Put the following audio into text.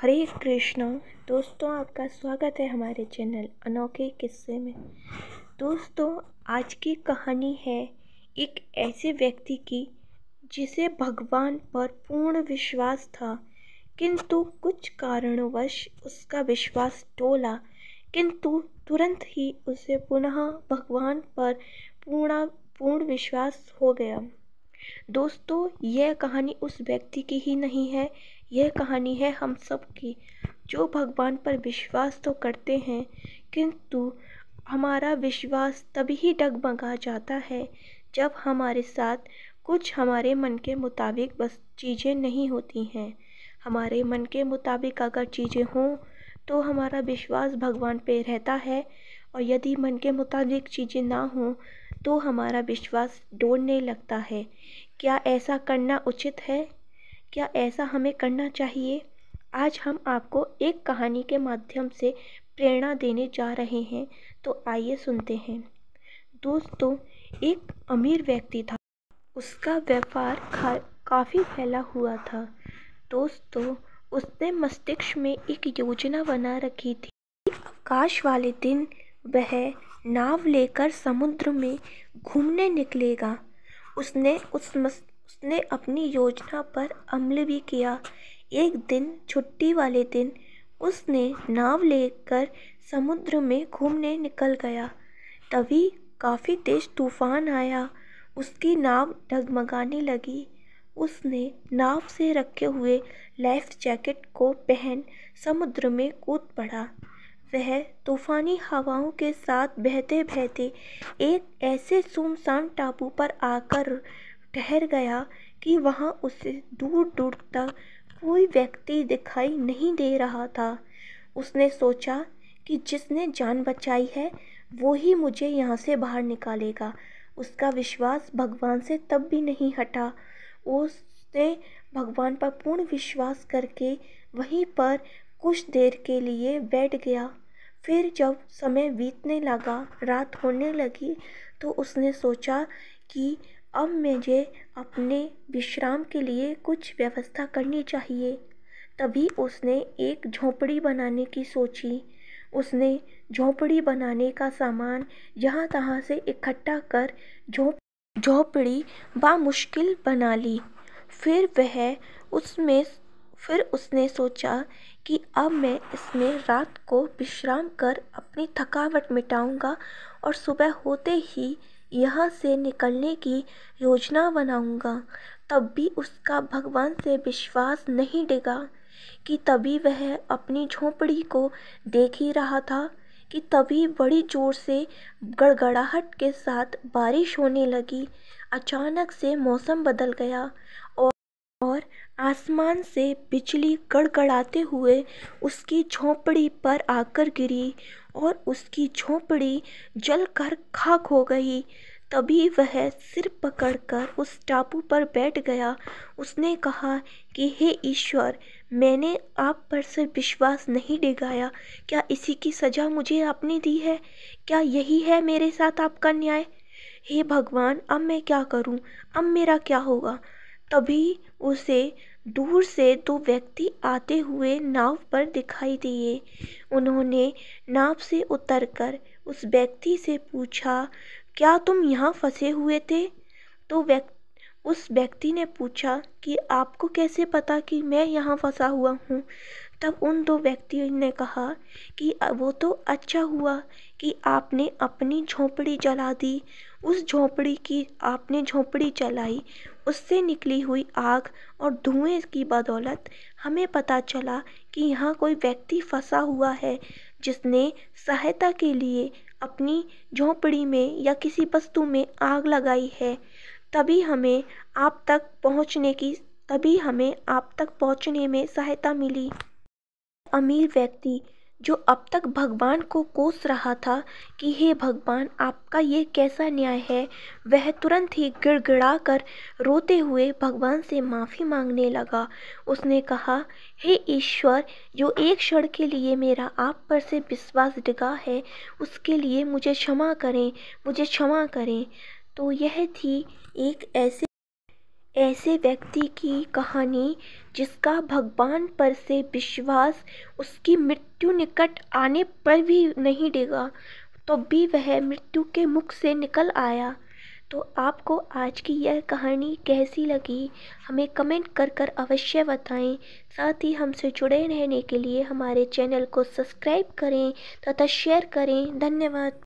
हरे कृष्णा। दोस्तों, आपका स्वागत है हमारे चैनल अनोखे किस्से में। दोस्तों, आज की कहानी है एक ऐसे व्यक्ति की जिसे भगवान पर पूर्ण विश्वास था, किंतु कुछ कारणवश उसका विश्वास टूटा। किंतु तुरंत ही उसे पुनः भगवान पर पूर्ण विश्वास हो गया। दोस्तों, यह कहानी उस व्यक्ति की ही नहीं है, यह कहानी है हम सब की, जो भगवान पर विश्वास तो करते हैं, किंतु हमारा विश्वास तभी ही डगमगा जाता है जब हमारे साथ कुछ हमारे मन के मुताबिक बस चीज़ें नहीं होती हैं। हमारे मन के मुताबिक अगर चीज़ें हों तो हमारा विश्वास भगवान पे रहता है, और यदि मन के मुताबिक चीज़ें ना हों तो हमारा विश्वास डोलने लगता है। क्या ऐसा करना उचित है? क्या ऐसा हमें करना चाहिए? आज हम आपको एक कहानी के माध्यम से प्रेरणा देने जा रहे हैं, तो आइए सुनते हैं। दोस्तों, एक अमीर व्यक्ति था। उसका व्यापार काफ़ी फैला हुआ था। दोस्तों, उसने मस्तिष्क में एक योजना बना रखी थी। अवकाश वाले दिन वह नाव लेकर समुद्र में घूमने निकलेगा। उसने अपनी योजना पर अमल भी किया। एक दिन छुट्टी वाले दिन उसने नाव लेकर समुद्र में घूमने निकल गया। तभी काफ़ी तेज तूफान आया। उसकी नाव डगमगाने लगी। उसने नाव से रखे हुए लाइफ जैकेट को पहन समुद्र में कूद पड़ा। वह तूफानी हवाओं के साथ बहते बहते एक ऐसे सुनसान टापू पर आकर ठहर गया कि वहाँ उसे दूर दूर तक कोई व्यक्ति दिखाई नहीं दे रहा था। उसने सोचा कि जिसने जान बचाई है वो ही मुझे यहाँ से बाहर निकालेगा। उसका विश्वास भगवान से तब भी नहीं हटा। उसने भगवान पर पूर्ण विश्वास करके वहीं पर कुछ देर के लिए बैठ गया। फिर जब समय बीतने लगा, रात होने लगी, तो उसने सोचा कि अब मुझे अपने विश्राम के लिए कुछ व्यवस्था करनी चाहिए। तभी उसने एक झोंपड़ी बनाने की सोची। उसने झोंपड़ी बनाने का सामान यहाँ तहाँ से इकट्ठा कर झोंपड़ी बामुश्किल बना ली। फिर उसने सोचा कि अब मैं इसमें रात को विश्राम कर अपनी थकावट मिटाऊंगा और सुबह होते ही यहाँ से निकलने की योजना बनाऊंगा। तब भी उसका भगवान से विश्वास नहीं डिगा कि तभी वह अपनी झोंपड़ी को देख ही रहा था कि तभी बड़ी जोर से गड़गड़ाहट के साथ बारिश होने लगी। अचानक से मौसम बदल गया और आसमान से बिजली गड़गड़ाते हुए उसकी झोंपड़ी पर आकर गिरी और उसकी झोंपड़ी जलकर खाक हो गई। तभी वह सिर पकड़कर उस टापू पर बैठ गया। उसने कहा कि हे ईश्वर, मैंने आप पर से विश्वास नहीं डिगाया। क्या इसी की सज़ा मुझे आपने दी है? क्या यही है मेरे साथ आपका न्याय? हे भगवान, अब मैं क्या करूं? अब मेरा क्या होगा? तभी उसे दूर से दो व्यक्ति आते हुए नाव पर दिखाई दिए। उन्होंने नाव से उतरकर उस व्यक्ति से पूछा, क्या तुम यहाँ फंसे हुए थे? तो उस व्यक्ति ने पूछा कि आपको कैसे पता कि मैं यहाँ फंसा हुआ हूँ? तब उन दो व्यक्तियों ने कहा कि वो तो अच्छा हुआ कि आपने अपनी झोंपड़ी जला दी। उस झोंपड़ी की आपने झोंपड़ी जलाई, उससे निकली हुई आग और धुएं की बदौलत हमें पता चला कि यहाँ कोई व्यक्ति फंसा हुआ है जिसने सहायता के लिए अपनी झोंपड़ी में या किसी वस्तु में आग लगाई है। तभी हमें आप तक पहुँचने में सहायता मिली। अमीर व्यक्ति, जो अब तक भगवान को कोस रहा था कि हे भगवान, आपका ये कैसा न्याय है, वह तुरंत ही गिड़गिड़ा कर रोते हुए भगवान से माफ़ी मांगने लगा। उसने कहा, हे ईश्वर, जो एक क्षण के लिए मेरा आप पर से विश्वास डिगा है, उसके लिए मुझे क्षमा करें, मुझे क्षमा करें। तो यह थी ऐसे व्यक्ति की कहानी जिसका भगवान पर से विश्वास उसकी मृत्यु निकट आने पर भी नहीं डिगा, तो भी वह मृत्यु के मुख से निकल आया। तो आपको आज की यह कहानी कैसी लगी, हमें कमेंट कर कर अवश्य बताएं। साथ ही हमसे जुड़े रहने के लिए हमारे चैनल को सब्सक्राइब करें तथा शेयर करें। धन्यवाद।